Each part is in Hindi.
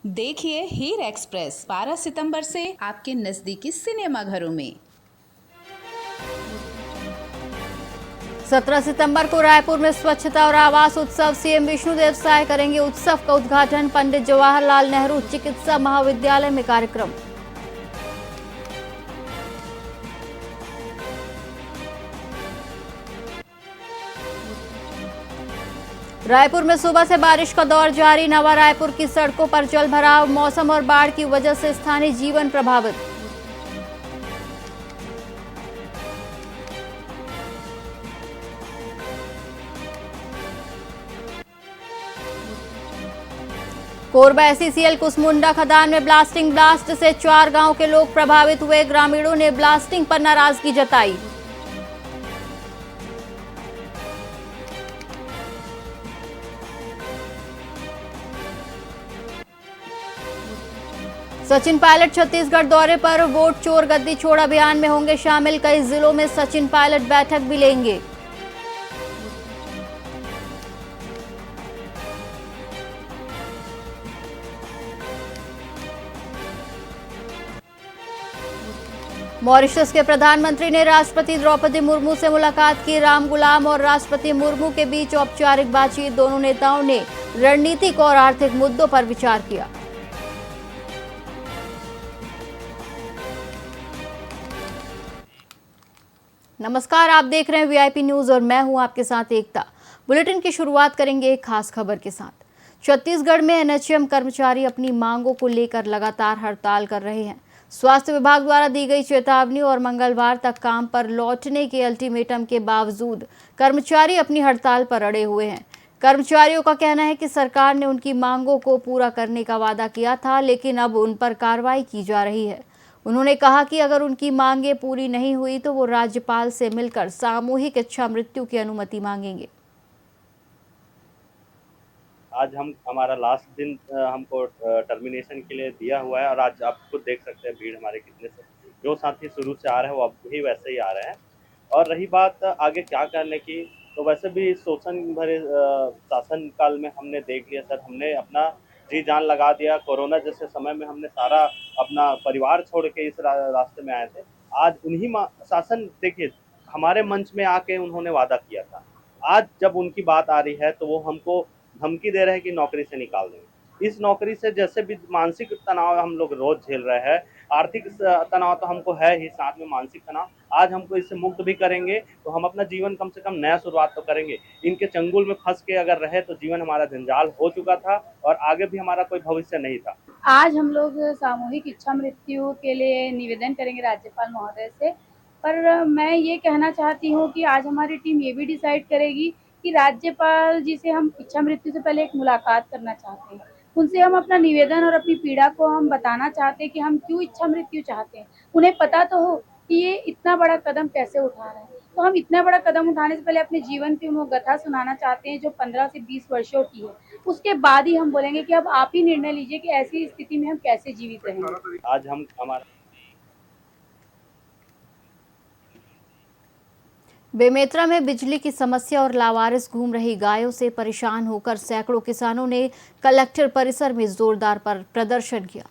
देखिए हीर एक्सप्रेस 12 सितंबर से आपके नजदीकी सिनेमा घरों में। 17 सितंबर को रायपुर में स्वच्छता और आवास उत्सव, सीएम विष्णुदेव साय करेंगे उत्सव का उद्घाटन। पंडित जवाहरलाल नेहरू चिकित्सा महाविद्यालय में कार्यक्रम। रायपुर में सुबह से बारिश का दौर जारी। नवा रायपुर की सड़कों पर जल भराव। मौसम और बाढ़ की वजह से स्थानीय जीवन प्रभावित। कोरबा एसईसीएल कुसमुंडा खदान में ब्लास्ट से 4 गांव के लोग प्रभावित हुए। ग्रामीणों ने ब्लास्टिंग पर नाराजगी जताई। सचिन पायलट छत्तीसगढ़ दौरे पर। वोट चोर गद्दी छोड़ अभियान में होंगे शामिल। कई जिलों में सचिन पायलट बैठक भी लेंगे। मॉरिशस के प्रधानमंत्री ने राष्ट्रपति द्रौपदी मुर्मू से मुलाकात की। राम गुलाम और राष्ट्रपति मुर्मू के बीच औपचारिक बातचीत। दोनों नेताओं ने रणनीतिक और आर्थिक मुद्दों पर विचार किया। नमस्कार, आप देख रहे हैं वीआईपी न्यूज और मैं हूं आपके साथ एकता। बुलेटिन की शुरुआत करेंगे एक खास खबर के साथ। छत्तीसगढ़ में एनएचएम कर्मचारी अपनी मांगों को लेकर लगातार हड़ताल कर रहे हैं। स्वास्थ्य विभाग द्वारा दी गई चेतावनी और मंगलवार तक काम पर लौटने के अल्टीमेटम के बावजूद कर्मचारी अपनी हड़ताल पर अड़े हुए हैं। कर्मचारियों का कहना है कि सरकार ने उनकी मांगों को पूरा करने का वादा किया था, लेकिन अब उन पर कार्रवाई की जा रही है। उन्होंने कहा कि अगर उनकी मांगें पूरी नहीं हुई तो वो राज्यपाल से मिलकर सामूहिक इच्छा मृत्यु की अनुमति मांगेंगे। आज हमारा लास्ट दिन हमको टर्मिनेशन के लिए दिया हुआ है और आज आप खुद देख सकते हैं भीड़ हमारे कितने से जो साथी शुरू से आ रहे हैं वो अब भी वैसे ही आ रहे हैं। और रही बात आगे क्या करने की, तो वैसे भी शोषण भरे शासन काल में हमने देख लिया सर, हमने अपना जी जान लगा दिया। कोरोना जैसे समय में हमने सारा अपना परिवार छोड़ के इस रास्ते में आए थे। आज उन्हीं शासन देखिए हमारे मंच में आके उन्होंने वादा किया था। आज जब उनकी बात आ रही है तो वो हमको धमकी दे रहे हैं कि नौकरी से निकाल देंगे। इस नौकरी से जैसे भी मानसिक तनाव हम लोग रोज झेल रहे हैं, आर्थिक तनाव तो हमको है ही, साथ में मानसिक तनाव। आज हमको इससे मुक्त भी करेंगे तो हम अपना जीवन कम से कम नया शुरुआत तो करेंगे। इनके चंगुल में फंस के अगर रहे तो जीवन हमारा जंजाल हो चुका था और आगे भी हमारा कोई भविष्य नहीं था। आज हम लोग सामूहिक इच्छा मृत्यु के लिए निवेदन करेंगे राज्यपाल महोदय से। पर मैं ये कहना चाहती हूँ कि आज हमारी टीम ये भी डिसाइड करेगी कि राज्यपाल जी से हम इच्छा मृत्यु से पहले एक मुलाकात करना चाहते हैं। उनसे हम अपना निवेदन और अपनी पीड़ा को हम बताना चाहते हैं कि हम क्यों इच्छा मृत्यु चाहते हैं। उन्हें पता तो हो कि ये इतना बड़ा कदम कैसे उठा रहे हैं, तो हम इतना बड़ा कदम उठाने से पहले अपने जीवन की वो गाथा सुनाना चाहते हैं जो 15 से 20 वर्षों की है। उसके बाद ही हम बोलेंगे कि अब आप ही निर्णय लीजिए कि ऐसी स्थिति में हम कैसे जीवित रहेंगे। आज हम हमारा बेमेतरा में बिजली की समस्या और लावारिस घूम रही गायों से परेशान होकर सैकड़ों किसानों ने कलेक्टर परिसर में जोरदार पर प्रदर्शन किया।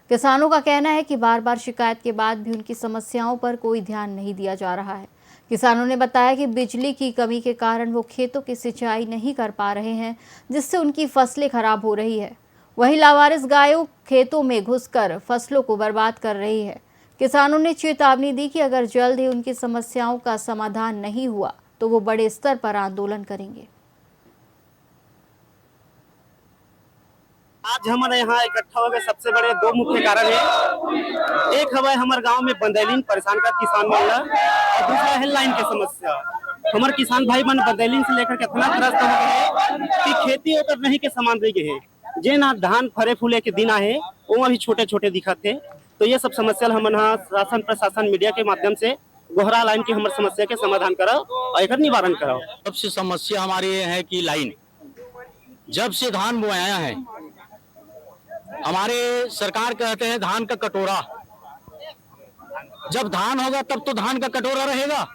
किसानों का कहना है कि बार बार शिकायत के बाद भी उनकी समस्याओं पर कोई ध्यान नहीं दिया जा रहा है। किसानों ने बताया कि बिजली की कमी के कारण वो खेतों की सिंचाई नहीं कर पा रहे हैं, जिससे उनकी फसलें खराब हो रही है। वहीं लावारिस गायों खेतों में घुसकर फसलों को बर्बाद कर रही है। किसानों ने चेतावनी दी कि अगर जल्द ही उनकी समस्याओं का समाधान नहीं हुआ तो वो बड़े स्तर पर आंदोलन करेंगे। आज हमारे यहाँ इकट्ठा होने के सबसे बड़े 2 मुख्य कारण है। एक हवा हमारे गांव में बंदेलिन परेशान का किसान मामला और दूसरा है लाइन की समस्या। हमारे किसान भाई बहन बंदेलिन से लेकर कितना त्रस्त हो गए कि खेती होकर नहीं के समान रह गए हैं। जे ना धान फरे फूले के दिन आए वो अभी छोटे छोटे दिखत थे। तो ये सब समस्या हम यहाँ शासन प्रशासन मीडिया के माध्यम से गोहरा लाइन की हमारे समस्या के समाधान करो और एक निवारण करो। सबसे समस्या हमारी ये है कि लाइन जब से धान बोआया है, हमारे सरकार कहते हैं धान का कटोरा, जब धान होगा तब तो धान का कटोरा रहेगा।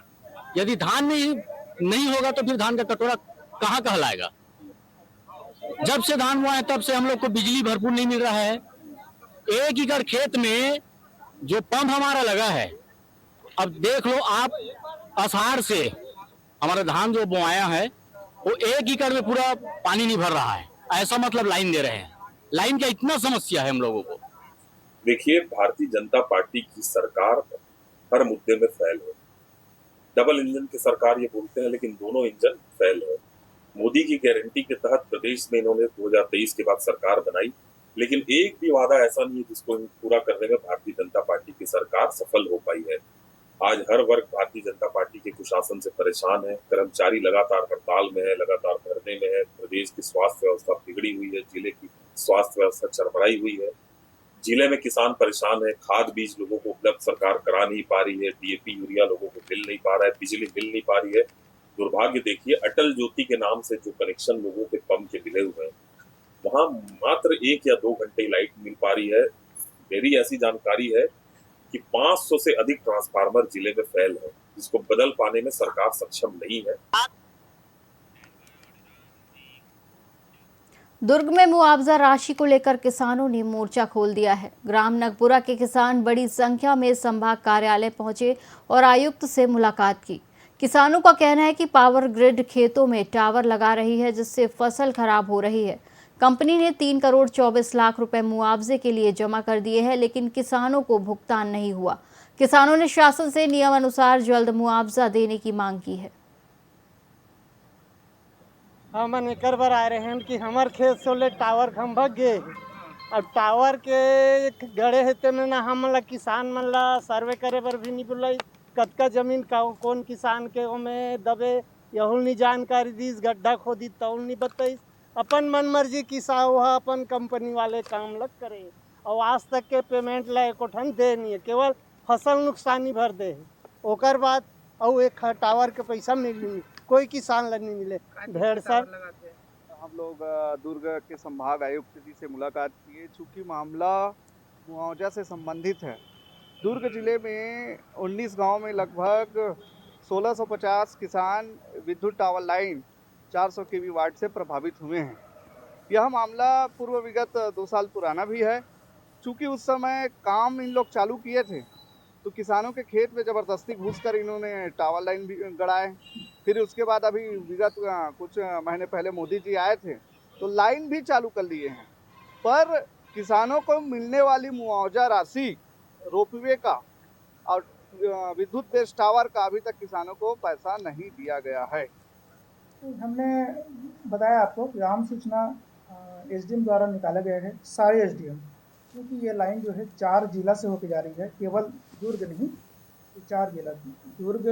यदि धान नहीं होगा तो फिर धान का कटोरा कहाँ कहलाएगा। जब से धान हुआ है तब से हम लोग को बिजली भरपूर नहीं मिल रहा है। 1 एकड़ खेत में जो पंप हमारा लगा है, अब देख लो आप, आषाढ़ से हमारा धान जो बोआया है वो 1 एकड़ में पूरा पानी नहीं भर रहा है। ऐसा मतलब लाइन दे रहे हैं। लाइन का इतना समस्या है हम लोगों को। देखिए, भारतीय जनता पार्टी की सरकार हर मुद्दे में फेल है। डबल इंजन की सरकार ये बोलते हैं, लेकिन दोनों इंजन फेल है। मोदी की गारंटी के तहत प्रदेश में इन्होंने 2023 के बाद सरकार बनाई, लेकिन एक भी वादा ऐसा नहीं है जिसको पूरा करने में भारतीय जनता पार्टी की सरकार सफल हो पाई है। आज हर वर्ग भारतीय जनता पार्टी के कुशासन से परेशान है। कर्मचारी लगातार हड़ताल में है, लगातार धरने में है। प्रदेश की स्वास्थ्य व्यवस्था बिगड़ी हुई है, जिले की स्वास्थ्य व्यवस्था चरमराई हुई है। जिले में किसान परेशान है। खाद बीज लोगों को उपलब्ध सरकार करा नहीं पा रही है। डीएपी यूरिया लोगों को मिल नहीं पा रहा है। बिजली मिल नहीं पा रही है। दुर्भाग्य देखिए, अटल ज्योति के नाम से जो कनेक्शन लोगों के पंप के मिले हुए हैं, वहां मात्र 1 या 2 घंटे लाइट मिल पा रही है। मेरी ऐसी जानकारी है कि 500 से अधिक ट्रांसफार्मर जिले में फेल है, जिसको बदल पाने में सरकार सक्षम नहीं है। दुर्ग में मुआवजा राशि को लेकर किसानों ने मोर्चा खोल दिया है। ग्राम नगपुरा के किसान बड़ी संख्या में संभाग कार्यालय पहुंचे और आयुक्त से मुलाकात की। किसानों का कहना है कि पावर ग्रिड खेतों में टावर लगा रही है, जिससे फसल खराब हो रही है। कंपनी ने 3 करोड़ 24 लाख रुपए मुआवजे के लिए जमा कर दिए हैं, लेकिन किसानों को भुगतान नहीं हुआ। किसानों ने शासन से नियम अनुसार जल्द मुआवजा देने की मांग की है। हमन एकर बर आए रहे हैं कि हमार खेत से ले टावर खम भग गए। अब टावर के गड़े हेते में ना हमन ला किसान मन ला सर्वे करे बर भी नहीं बोलाई। कतका जमीन कौन किसान के ओमे दबे यहुल नहीं जानकारी दीस, गड्ढा खोदी तौल नहीं बताइस। अपन मन मर्जी किसान वह अपन कंपनी वाले काम लग करे और आज तक के पेमेंट ला एको ठन दे नहीं है, केवल फसल नुकसानी भर दे है। ओकर बाद और एक टावर के पैसा मिली, कोई किसान ला नहीं मिले। भेड़ सर हम लोग दुर्ग के संभाग आयुक्त जी से मुलाकात किए। चूँकि मामला मुआवजा से संबंधित है। दुर्ग जिले में 19 गांव में लगभग 1650 किसान विद्युत टावर लाइन 400 केवी वाट से प्रभावित हुए हैं। यह मामला पूर्व विगत 2 साल पुराना भी है। चूँकि उस समय काम इन लोग चालू किए थे, तो किसानों के खेत में ज़बरदस्ती घुसकर इन्होंने टावर लाइन भी गड़ाए। फिर उसके बाद अभी विगत कुछ महीने पहले मोदी जी आए थे, तो लाइन भी चालू कर लिए हैं। पर किसानों को मिलने वाली मुआवजा राशि, रोपवे का और विद्युत बेस टावर का अभी तक किसानों को पैसा नहीं दिया गया है। हमने बताया आपको, ग्राम सूचना एसडीएम द्वारा निकाला गया है, सारे एसडीएम, क्योंकि ये लाइन जो है 4 जिला से होकर जा रही है, केवल दुर्ग नहीं, 4 जिला, दुर्ग,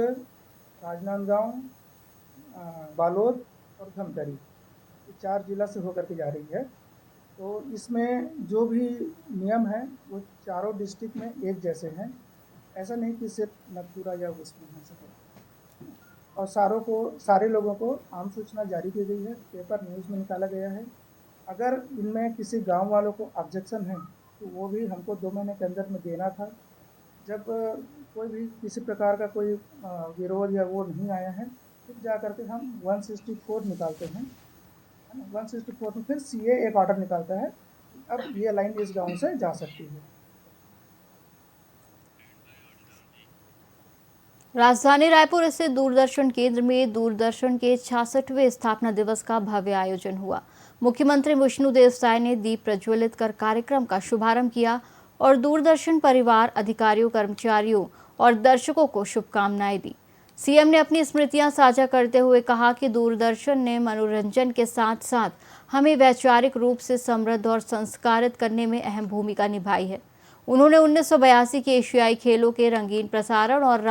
राजनांदगांव, बालोद और धमतरी, ये 4 जिला से होकर के जा रही है। तो इसमें जो भी नियम है वो चारों डिस्ट्रिक्ट में एक जैसे हैं। ऐसा नहीं कि सिर्फ नगपुरा या उसमें हो सके। और सारे लोगों को आम सूचना जारी की गई है, पेपर न्यूज़ में निकाला गया है। अगर इनमें किसी गांव वालों को ऑब्जेक्शन है तो वो भी हमको 2 महीने के अंदर में देना था। जब कोई भी किसी प्रकार का कोई विरोध या वो नहीं आया है, फिर जा करके हम 164 निकालते हैं। 164 में फिर सीए एक ऑर्डर निकालता है, अब ये लाइन इस गांव से जा सकती है। राजधानी रायपुर स्थित दूरदर्शन केंद्र में दूरदर्शन के 66वें स्थापना दिवस का भव्य आयोजन हुआ। मुख्यमंत्री विष्णुदेव साय ने दीप प्रज्वलित कर कार्यक्रम का शुभारंभ किया और दूरदर्शन परिवार, अधिकारियों, कर्मचारियों और दर्शकों को शुभकामनाएं दी। सीएम ने अपनी स्मृतियां साझा करते हुए कहा कि दूरदर्शन ने मनोरंजन के साथ साथ हमें वैचारिक रूप से समृद्ध और संस्कारित करने में अहम भूमिका निभाई है। उन्होंने 1982 के एशियाई खेलों के रंगीन प्रसारण और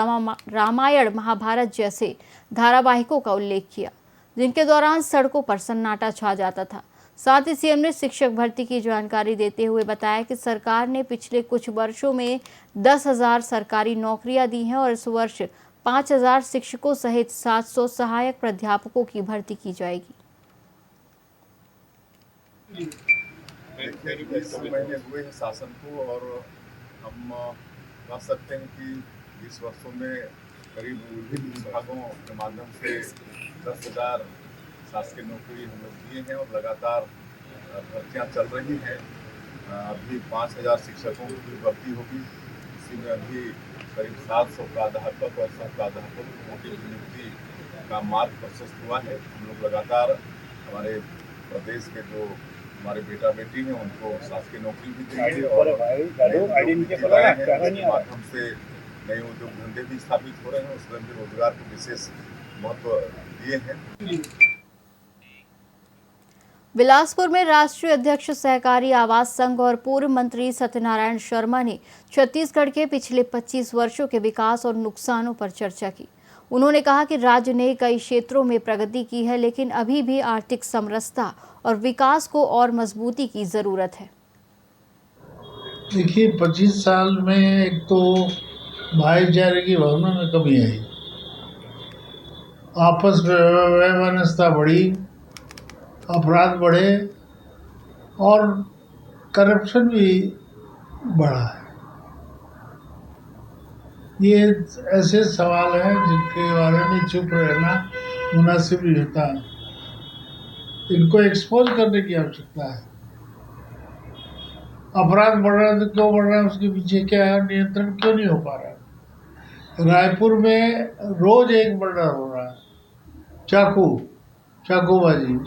रामायण महाभारत जैसे धारावाहिकों का उल्लेख किया, जिनके दौरान सड़कों पर सन्नाटा छा जाता था। साथ ही सीएम ने शिक्षक भर्ती की जानकारी देते हुए बताया कि सरकार ने पिछले कुछ वर्षों में 10,000 सरकारी नौकरियां दी हैं और इस वर्ष 5,000 शिक्षकों सहित 700 सहायक प्राध्यापकों की भर्ती की जाएगी। देखिए, 20 महीने हुए हैं शासन को और हम कह सकते हैं कि 20 वर्षों में करीब विभिन्न विभागों के माध्यम से 10,000 शासकीय नौकरी हम लोग दिए हैं और लगातार भर्तियाँ चल रही हैं। अभी 5000 शिक्षकों की भर्ती होगी। इसी में अभी करीब 700 प्राध्यापक और सह प्राध्यापकों की नियुक्ति का मार्ग प्रशस्त हुआ है। हम लोग लगातार हमारे प्रदेश के जो हमारे बेटा बेटी हैं उनको शासकीय नौकरी भी देंगे और माध्यम से नए उद्योग धंधे भी स्थापित हो रहे हैं। उसमें भी रोजगार को विशेष महत्व दिए हैं। बिलासपुर में राष्ट्रीय अध्यक्ष सहकारी आवास संघ और पूर्व मंत्री सत्यनारायण शर्मा ने छत्तीसगढ़ के पिछले 25 वर्षों के विकास और नुकसानों पर चर्चा की। उन्होंने कहा कि राज्य ने कई क्षेत्रों में प्रगति की है, लेकिन अभी भी आर्थिक समरसता और विकास को और मजबूती की जरूरत है। देखिए, 25 साल में एक तो भाईचारे की भावना में कमी आई, आपस में वैमनस्यता बढ़ी, अपराध बढ़े और करप्शन भी बढ़ा है। ये ऐसे सवाल हैं जिनके बारे में चुप रहना मुनासिब नहीं होता। इनको एक्सपोज करने की आवश्यकता है। अपराध बढ़ रहा है तो क्यों बढ़ रहा है, उसके पीछे क्या है, नियंत्रण क्यों नहीं हो पा रहा है। रायपुर में रोज एक मर्डर हो रहा है, चाकूबाजी।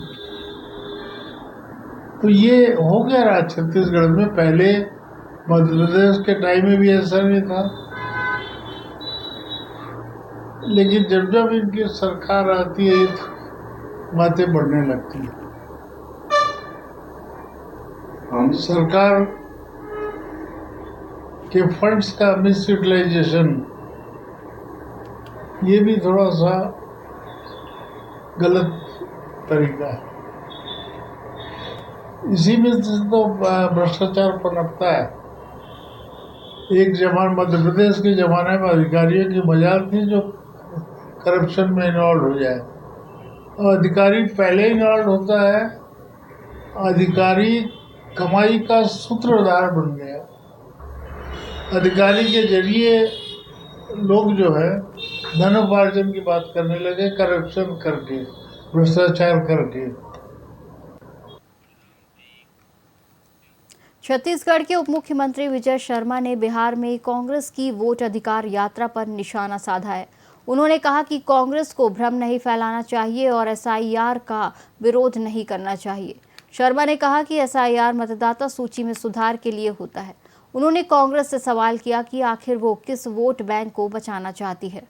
तो ये हो गया रहा छत्तीसगढ़ में। पहले मध्य प्रदेश के टाइम में भी ऐसा नहीं था, लेकिन जब जब इनकी सरकार आती है तो बातें बढ़ने लगती है। सरकार के फंड्स का मिस यूटिलाइजेशन, ये भी थोड़ा सा गलत तरीका है। इसी में तो भ्रष्टाचार पनपता है। एक जमाना मध्य प्रदेश के ज़माने में अधिकारियों की मजाल थी जो करप्शन में इन्वॉल्व हो जाए, और अधिकारी पहले इन्वॉल्व होता है, अधिकारी कमाई का सूत्रधार बन गया। अधिकारी के जरिए लोग जो है धनोपार्जन की बात करने लगे, करप्शन करके, भ्रष्टाचार करके। छत्तीसगढ़ के उप मुख्यमंत्री विजय शर्मा ने बिहार में कांग्रेस की वोट अधिकार यात्रा पर निशाना साधा है। उन्होंने कहा कि कांग्रेस को भ्रम नहीं फैलाना चाहिए और एसआईआर का विरोध नहीं करना चाहिए। शर्मा ने कहा कि एसआईआर मतदाता सूची में सुधार के लिए होता है। उन्होंने कांग्रेस से सवाल किया कि आखिर वो किस वोट बैंक को बचाना चाहती है।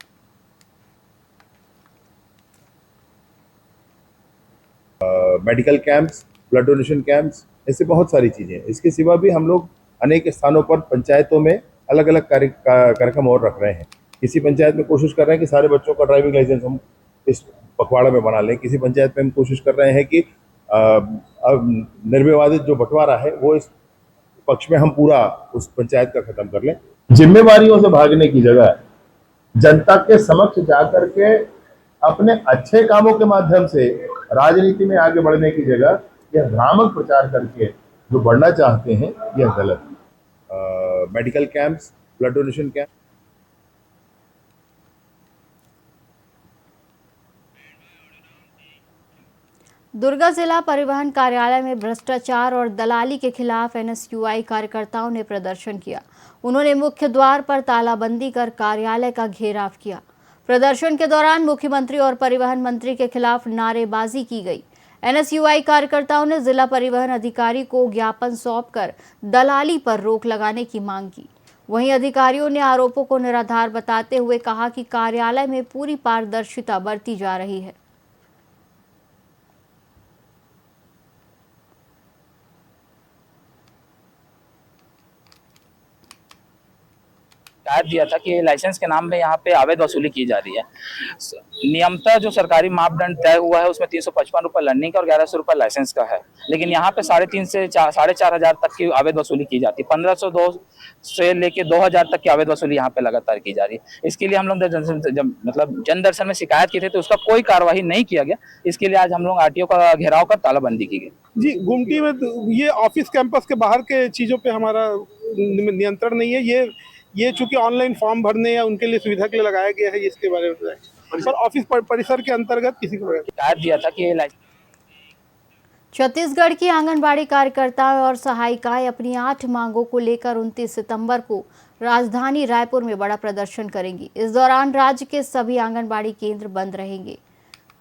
Medical camps, blood donation camps, ऐसे बहुत सारी चीज़ें। इसके सिवा भी हम लोग अनेक स्थानों पर पंचायतों में अलग अलग कार्यक्रम और रख रहे हैं। किसी पंचायत में कोशिश कर रहे हैं कि सारे बच्चों का ड्राइविंग लाइसेंस हम इस पखवाड़ा में बना लें। किसी पंचायत में हम कोशिश कर रहे हैं कि निर्विवादित जो बंटवारा है वो इस पक्ष में हम पूरा उस पंचायत का खत्म कर लें। जिम्मेवारियों से भागने की जगह जनता के समक्ष जाकर के अपने अच्छे कामों के माध्यम से राजनीति में आगे बढ़ने की जगह यह भ्रामक प्रचार करके जो बढ़ना चाहते हैं यह गलत है। Medical camps, blood donation camp, Durga जिला परिवहन कार्यालय में भ्रष्टाचार और दलाली के खिलाफ एनएसयूआई कार्यकर्ताओं ने प्रदर्शन किया। उन्होंने मुख्य द्वार पर तालाबंदी कर कार्यालय का घेराव किया। प्रदर्शन के दौरान मुख्यमंत्री और परिवहन मंत्री के खिलाफ नारेबाजी की गई। एनएसयूआई कार्यकर्ताओं ने जिला परिवहन अधिकारी को ज्ञापन सौंपकर दलाली पर रोक लगाने की मांग की। वहीं अधिकारियों ने आरोपों को निराधार बताते हुए कहा कि कार्यालय में पूरी पारदर्शिता बरती जा रही है। शिकायत दिया था कि लाइसेंस के नाम में यहाँ पे अवैध वसूली की जा रही है। नियमतः जो सरकारी मापदंड तय हुआ है उसमें 355 रुपये लर्निंग का और 1100 रुपये लाइसेंस का है, लेकिन यहाँ पे 3,500 से 4,500 तक की अवैध वसूली की जाती है। 1502 से लेके 2,000 तक की अवैध वसूली यहाँ पे लगातार की जा रही है। इसके लिए हम लोग जब जन दर्शन में शिकायत की थी तो उसका कोई कार्रवाई नहीं किया गया। इसके लिए आज हम लोग आरटीओ का घेराव कर तालाबंदी की गई। जी, गुमटी में ये ऑफिस कैंपस के बाहर के चीजों पे हमारा नियंत्रण नहीं है। ये चूंकि ऑनलाइन फॉर्म भरने या उनके लिए सुविधा के लिए लगाया गया है, इसके बारे में पर ऑफिस परिसर के अंतर्गत किसी को शिकायत दिया था कि छत्तीसगढ़ की आंगनबाड़ी कार्यकर्ताएं और सहायिकाएं अपनी 8 मांगों को लेकर 29 सितंबर को राजधानी रायपुर में बड़ा प्रदर्शन करेंगी। इस दौरान राज्य के सभी आंगनबाड़ी केंद्र बंद रहेंगे।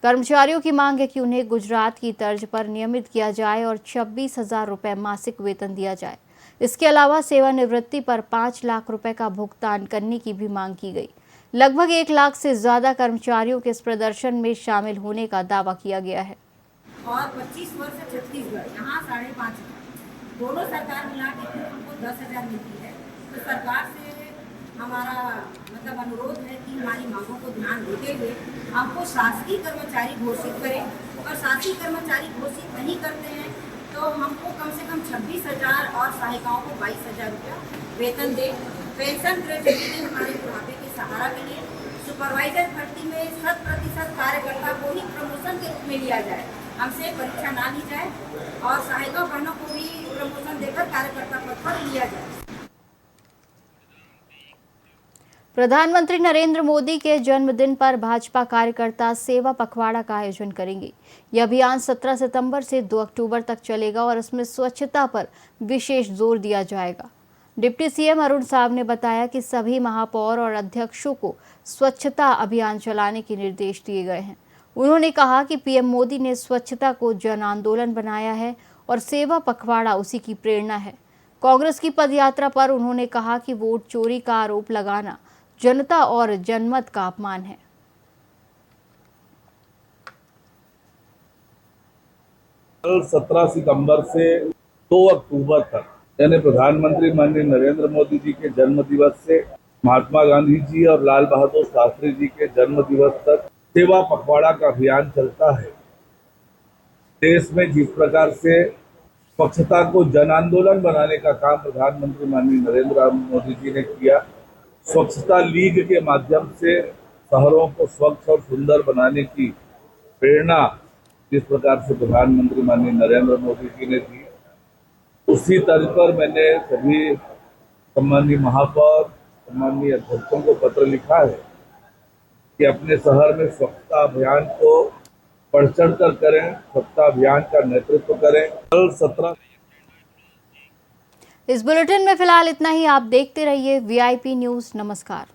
कर्मचारियों की मांग है कि उन्हें गुजरात की तर्ज पर नियमित किया जाए और 26,000 रुपये मासिक वेतन दिया जाए। इसके अलावा सेवानिवृत्ति पर 5 लाख रुपए का भुगतान करने की भी मांग की गई। लगभग 1 लाख से ज्यादा कर्मचारियों के इस प्रदर्शन में शामिल होने का दावा किया गया है। और 25 वर्ष छत्तीसगढ़, यहाँ 5,500, दोनों सरकार मिला के फिर हमको 10,000 मिलती है। तो सरकार से हमारा मतलब अनुरोध है कि हमारी मांगों को ध्यान देते हुए हमको शासकीय कर्मचारी घोषित करें, और शासकीय कर्मचारी घोषित नहीं करते हैं तो हमको कम से कम 26,000 और सहायिकाओं को 22,000 रुपया वेतन दे। पेंशन ग्रेजुएटी हमारे बुढ़ापे के सहारा के लिए सुपरवाइजर भर्ती में 100% कार्यकर्ता को ही प्रमोशन के रूप में लिया जाए, हमसे परीक्षा ना ली जाए, और सहायिका बहनों को भी प्रमोशन देकर कार्यकर्ता पद पर लिया जाए। प्रधानमंत्री नरेंद्र मोदी के जन्मदिन पर भाजपा कार्यकर्ता सेवा पखवाड़ा का आयोजन करेंगे। यह अभियान 17 सितंबर से 2 अक्टूबर तक चलेगा और इसमें स्वच्छता पर विशेष जोर दिया जाएगा। डिप्टी सीएम अरुण साव ने बताया कि सभी महापौर और अध्यक्षों को स्वच्छता अभियान चलाने के निर्देश दिए गए हैं। उन्होंने कहा कि पीएम मोदी ने स्वच्छता को जन आंदोलन बनाया है और सेवा पखवाड़ा उसी की प्रेरणा है। कांग्रेस की पदयात्रा पर उन्होंने कहा कि वोट चोरी का आरोप लगाना जनता और जनमत का अपमान है। कल 17 सितंबर से 2 अक्टूबर तक यानी प्रधानमंत्री माननीय नरेंद्र मोदी जी के जन्म दिवस से महात्मा गांधी जी और लाल बहादुर शास्त्री जी के जन्म दिवस तक सेवा पखवाड़ा का अभियान चलता है। देश में जिस प्रकार से स्वच्छता को जन आंदोलन बनाने का काम प्रधानमंत्री माननीय नरेंद्र मोदी जी ने किया, स्वच्छता लीग के माध्यम से शहरों को स्वच्छ और सुंदर बनाने की प्रेरणा जिस प्रकार से प्रधानमंत्री माननीय नरेंद्र मोदी जी ने दी, उसी तर्ज पर मैंने सभी सम्मानीय महापौर, सम्मानीय अध्यक्षों को पत्र लिखा है कि अपने शहर में स्वच्छता अभियान को बढ़ चढ़ कर करें, स्वच्छता अभियान का नेतृत्व करें। कल 17। इस बुलेटिन में फिलहाल इतना ही। आप देखते रहिए वीआईपी न्यूज़। नमस्कार।